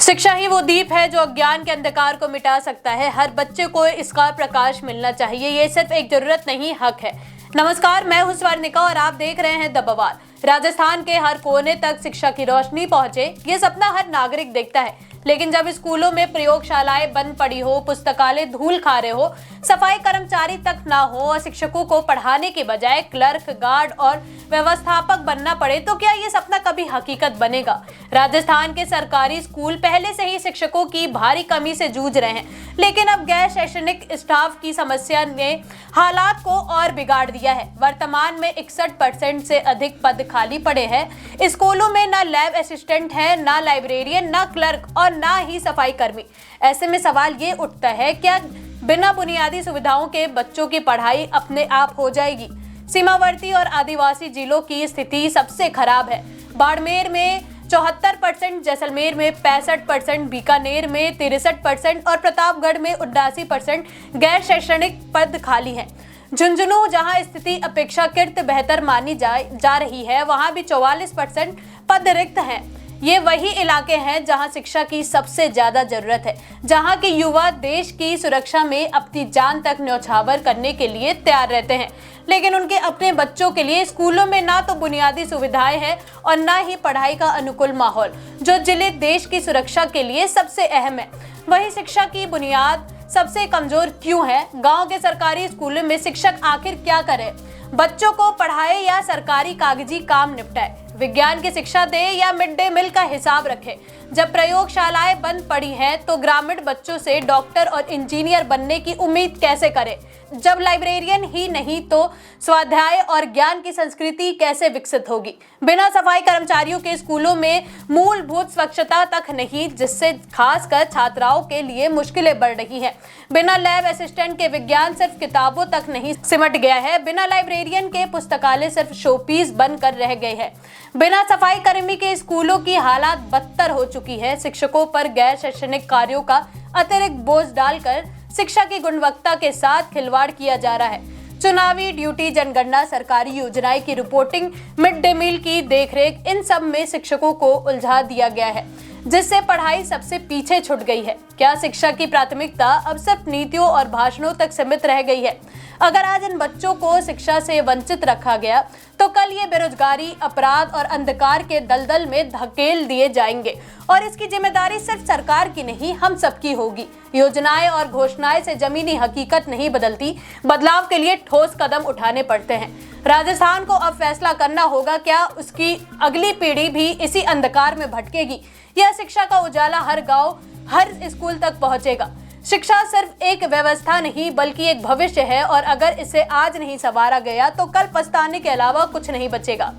शिक्षा ही वो दीप है जो अज्ञान के अंधकार को मिटा सकता है। हर बच्चे को इसका प्रकाश मिलना चाहिए। ये सिर्फ एक जरूरत नहीं, हक है। नमस्कार, मैं हूं स्वर्णिका और आप देख रहे हैं द बवाल। राजस्थान के हर कोने तक शिक्षा की रोशनी पहुंचे, ये सपना हर नागरिक देखता है। लेकिन जब स्कूलों में प्रयोगशालाएं बंद पड़ी हो, पुस्तकालय धूल खा रहे हो, सफाई कर्मचारी तक ना हो और शिक्षकों को पढ़ाने के बजाय क्लर्क, गार्ड और व्यवस्थापक बनना पड़े, तो क्या ये सपना कभी हकीकत बनेगा? राजस्थान के सरकारी स्कूल पहले से ही शिक्षकों की भारी कमी से जूझ रहे हैं, लेकिन अब गैर शैक्षणिक स्टाफ की समस्या ने हालात को और बिगाड़ दिया है। वर्तमान में 61% से अधिक पद खाली पड़े हैं। स्कूलों में ना लैब असिस्टेंट है, ना लाइब्रेरियन, ना क्लर्क और ना ही सफाई कर्मी। ऐसे में सवाल ये उठता है, क्या बिना बुनियादी सुविधाओं के बच्चों की पढ़ाई अपने आप हो जाएगी? सीमावर्ती और आदिवासी जिलों की स्थिति सबसे खराब है। बाड़मेर में 74%, जैसलमेर में 65%, बीकानेर में 63% और प्रतापगढ़ में 89% गैर शैक्षणिक पद खाली हैं। झुंझुनू, जहां स्थिति अपेक्षाकृत बेहतर मानी जा रही है, वहां भी 44% पद रिक्त हैं। ये वही इलाके हैं जहां शिक्षा की सबसे ज्यादा जरूरत है, जहां के युवा देश की सुरक्षा में अपनी जान तक न्यौछावर करने के लिए तैयार रहते हैं, लेकिन उनके अपने बच्चों के लिए स्कूलों में ना तो बुनियादी सुविधाएं हैं और ना ही पढ़ाई का अनुकूल माहौल, जो जिले देश की सुरक्षा के लिए सबसे अहम है। वही शिक्षा की बुनियाद सबसे कमजोर क्यों है? गांव के सरकारी स्कूलों में शिक्षक आखिर क्या करे? बच्चों को पढ़ाए या सरकारी कागजी काम निपटाए? विज्ञान की शिक्षा दे या मिड डे मील का हिसाब रखे? जब प्रयोगशालाएं बंद पड़ी हैं, तो ग्रामीण बच्चों से डॉक्टर और इंजीनियर बनने की उम्मीद कैसे करें? जब लाइब्रेरियन ही नहीं तो स्वाध्याय और ज्ञान की संस्कृति कैसे विकसित होगी? बिना सफाई कर्मचारियों के स्कूलों में मूलभूत स्वच्छता तक नहीं, जिससे खासकर छात्राओं के लिए मुश्किलें बढ़ रही हैं। बिना लैब असिस्टेंट के विज्ञान सिर्फ किताबों तक नहीं सिमट गया है। बिना लाइब्रेरियन के पुस्तकालय सिर्फ शोपीस बनकर रह गए हैं। बिना सफाई कर्मी के स्कूलों की हालात बदतर हो चुकी है। शिक्षकों पर गैर शैक्षणिक कार्यों का अतिरिक्त बोझ डालकर शिक्षा की गुणवत्ता के साथ खिलवाड़ किया जा रहा है। चुनावी ड्यूटी, जनगणना, सरकारी योजनाएं की रिपोर्टिंग, मिड डे मील की देखरेख, इन सब में शिक्षकों को उलझा दिया गया है, जिससे पढ़ाई सबसे पीछे छूट गई है। क्या शिक्षा की प्राथमिकता अब सिर्फ नीतियों और भाषणों तक सीमित रह गई है? अगर आज इन बच्चों को शिक्षा से वंचित रखा गया, तो कल ये बेरोजगारी, अपराध और अंधकार के दलदल में धकेल दिए जाएंगे और इसकी जिम्मेदारी सिर्फ सरकार की नहीं, हम सबकी होगी। योजनाएं और घोषणाएं से जमीनी हकीकत नहीं बदलती, बदलाव के लिए ठोस कदम उठाने पड़ते हैं। राजस्थान को अब फैसला करना होगा, क्या उसकी अगली पीढ़ी भी इसी अंधकार में भटकेगी या शिक्षा का उजाला हर गाँव, हर स्कूल तक पहुंचेगा? शिक्षा सिर्फ एक व्यवस्था नहीं, बल्कि एक भविष्य है और अगर इसे आज नहीं संवारा गया, तो कल पछताने के अलावा कुछ नहीं बचेगा।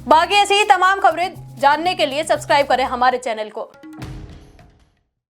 बाकी ऐसी ही तमाम खबरें जानने के लिए सब्सक्राइब करें हमारे चैनल को।